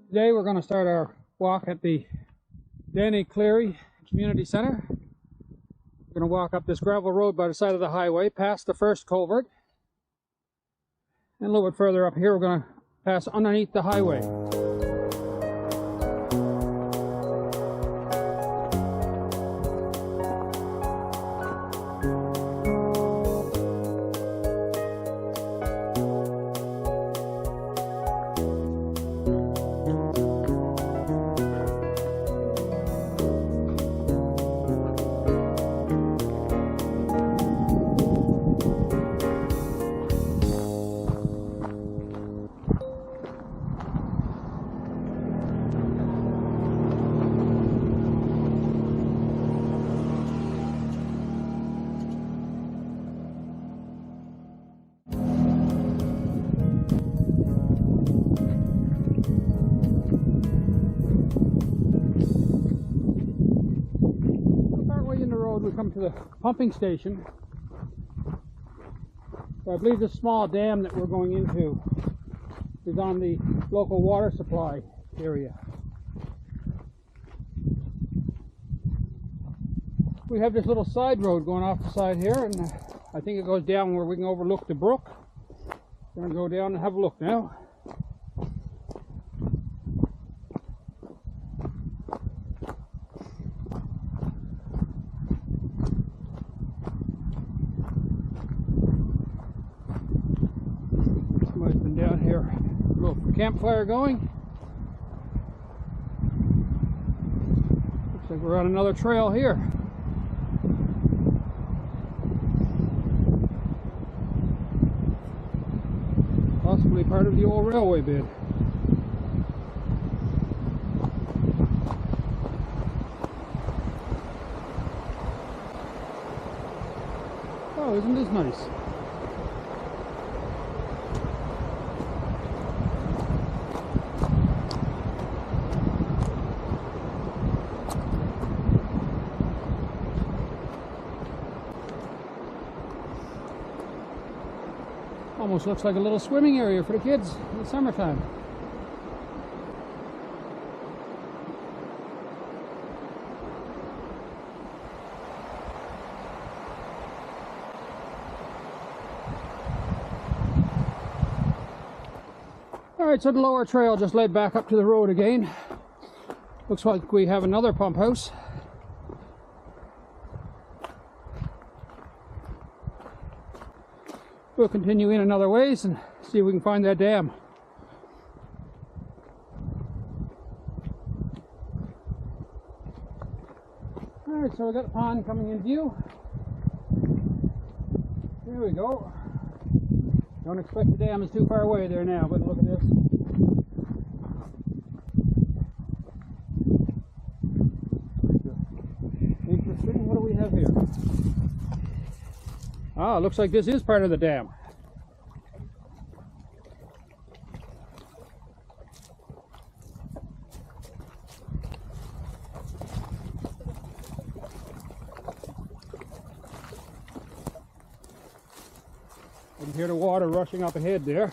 Today we're going to start our walk at the Danny Cleary Community Center. We're going to walk up this gravel road by the side of the highway, past the first culvert. And a little bit further up here, we're going to pass underneath the highway. We come to the pumping station. So I believe this small dam that we're going into is on the local water supply area. We have this little side road going off the side here, and I think it goes down where we can overlook the brook. We're going to go down and have a look now. Down here, little campfire going. Looks like we're on another trail here. Possibly part of the old railway bed. Oh, isn't this nice? Almost looks like a little swimming area for the kids in the summertime. Alright, so the lower trail just led back up to the road again. Looks like we have another pump house. We'll continue in another ways and see if we can find that dam. Alright, so we got the pond coming in view. There we go. Don't expect the dam is too far away there now, but look at this. Interesting. What do we have here? Ah, looks like this is part of the dam. You can hear the water rushing up ahead there.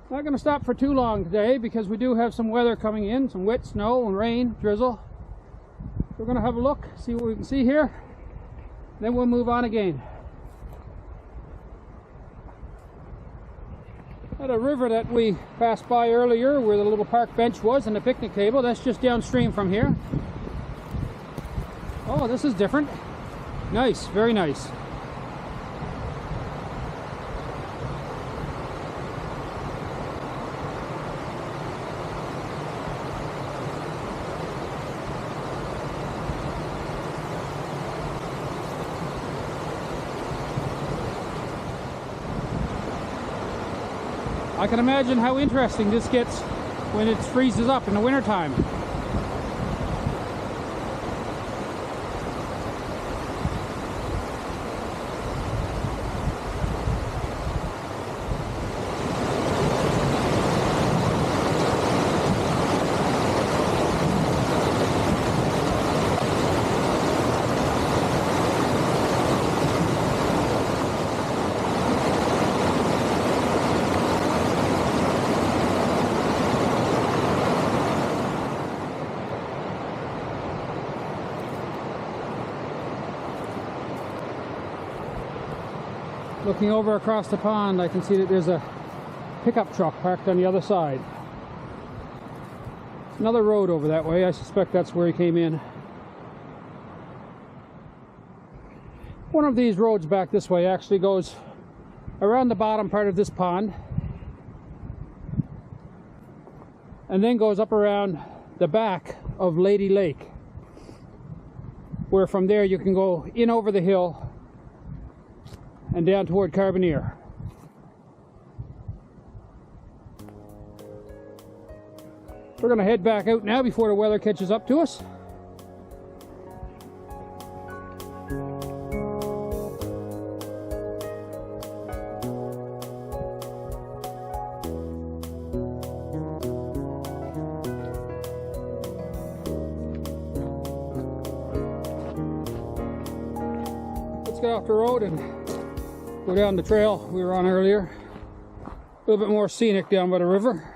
Not going to stop for too long today because we do have some weather coming in, some wet snow and rain, drizzle. We're going to have a look, see what we can see here, then we'll move on again. At a river that we passed by earlier where the little park bench was and the picnic table, that's just downstream from here. Oh, this is different. Nice, very nice. I can imagine how interesting this gets when it freezes up in the wintertime. Looking over across the pond, I can see that there's a pickup truck parked on the other side. Another road over that way. I suspect that's where he came in. One of these roads back this way actually goes around the bottom part of this pond and then goes up around the back of Lady Lake, where from there you can go in over the hill and down toward Carbonear. We're going to head back out now before the weather catches up to us. Let's get off the road and go down the trail we were on earlier. A little bit more scenic down by the river.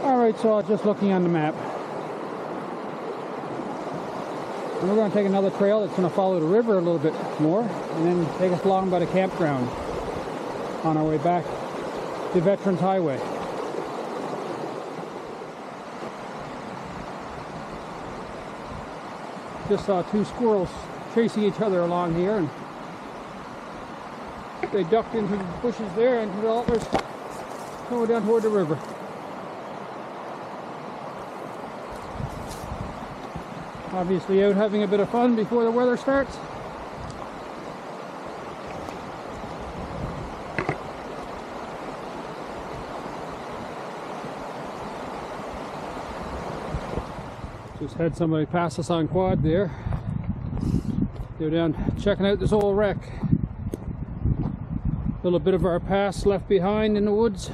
Alright, so just looking on the map. And we're going to take another trail that's going to follow the river a little bit more and then take us along by the campground on our way back to Veterans Highway. Just saw two squirrels chasing each other along here, and they ducked into the bushes there, into the alders, going down toward the river. Obviously out having a bit of fun before the weather starts. Just had somebody pass us on quad there. They're down checking out this old wreck. A little bit of our past left behind in the woods.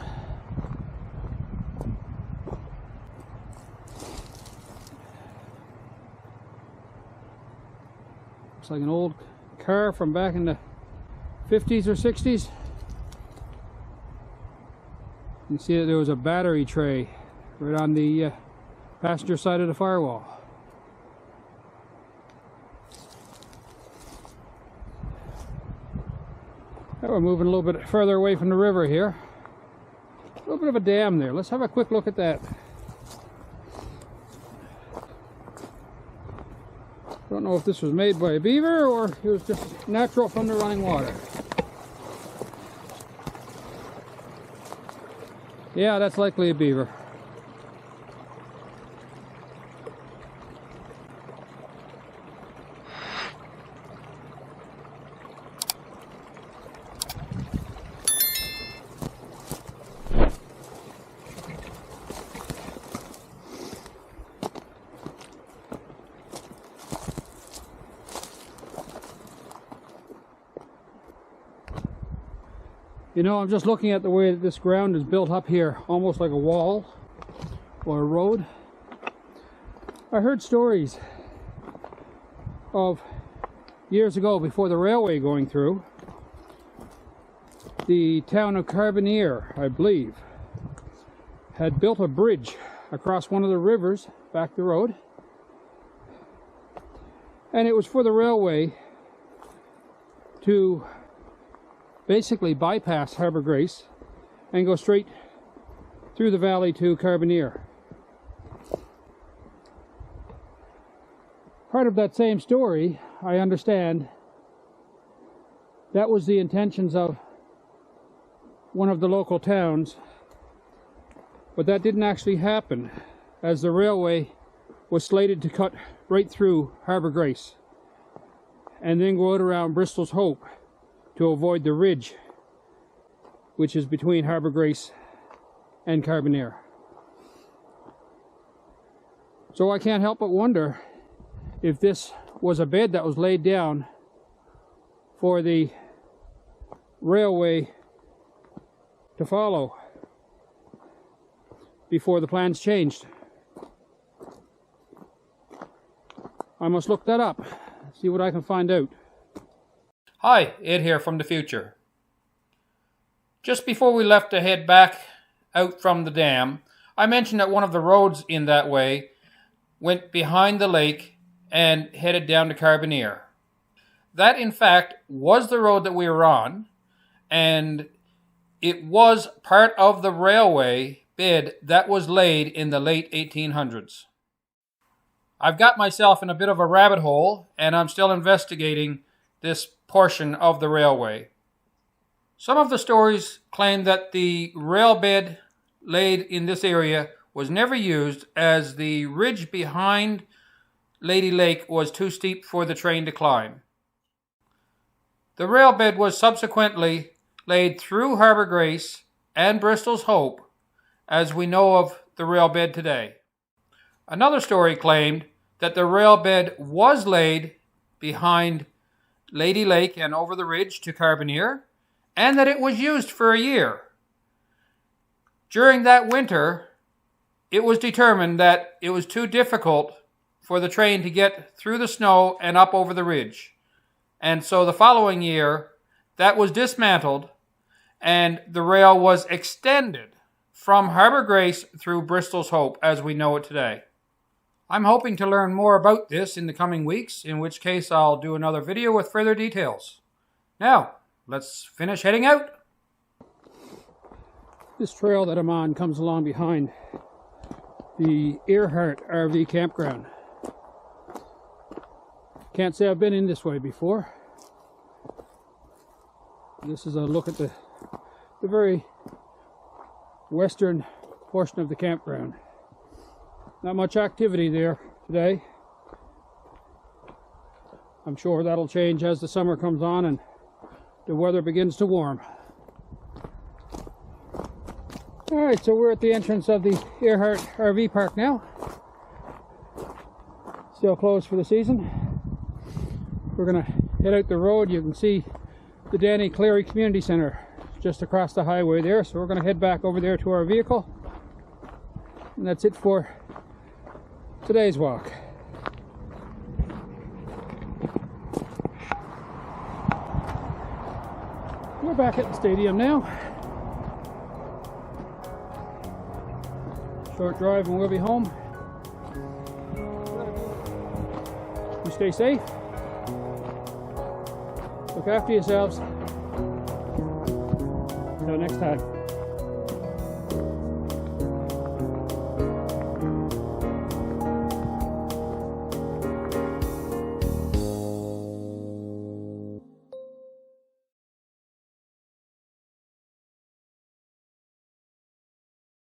Looks like an old car from back in the 50s or 60s. You can see that there was a battery tray right on the passenger side of the firewall. Now we're moving a little bit further away from the river here. A little bit of a dam there. Let's have a quick look at that. Don't know if this was made by a beaver or it was just natural from the running water. Yeah, that's likely a beaver. You know, I'm just looking at the way that this ground is built up here, almost like a wall or a road. I heard stories of years ago, before the railway going through, the town of Carbonear, I believe, had built a bridge across one of the rivers back the road, and it was for the railway to basically bypass Harbour Grace and go straight through the valley to Carbonear. Part of that same story, I understand, that was the intentions of one of the local towns, but that didn't actually happen, as the railway was slated to cut right through Harbour Grace and then go out around Bristol's Hope to avoid the ridge, which is between Harbour Grace and Carbonear. So I can't help but wonder if this was a bed that was laid down for the railway to follow before the plans changed. I must look that up, see what I can find out. Hi, Ed here from the future. Just before we left to head back out from the dam, I mentioned that one of the roads in that way went behind the lake and headed down to Carbonear. That, in fact, was the road that we were on, and it was part of the railway bed that was laid in the late 1800s. I've got myself in a bit of a rabbit hole, and I'm still investigating this portion of the railway. Some of the stories claim that the rail bed laid in this area was never used, as the ridge behind Lady Lake was too steep for the train to climb. The rail bed was subsequently laid through Harbour Grace and Bristol's Hope, as we know of the rail bed today. Another story claimed that the rail bed was laid behind Lady Lake and over the ridge to Carbonear, and that it was used for a year. During that winter, it was determined that it was too difficult for the train to get through the snow and up over the ridge. And so the following year, that was dismantled and the rail was extended from Harbour Grace through Bristol's Hope as we know it today. I'm hoping to learn more about this in the coming weeks, in which case I'll do another video with further details. Now, let's finish heading out. This trail that I'm on comes along behind the Earhart RV campground. Can't say I've been in this way before. This is a look at the very western portion of the campground. Not much activity there today. I'm sure that'll change as the summer comes on and the weather begins to warm. Alright, so we're at the entrance of the Earhart RV Park now. Still closed for the season. We're going to head out the road. You can see the Danny Cleary Community Center just across the highway there. So we're going to head back over there to our vehicle. And that's it for today's walk. We're back at the stadium now. Short drive and we'll be home. You stay safe. Look after yourselves. Until next time.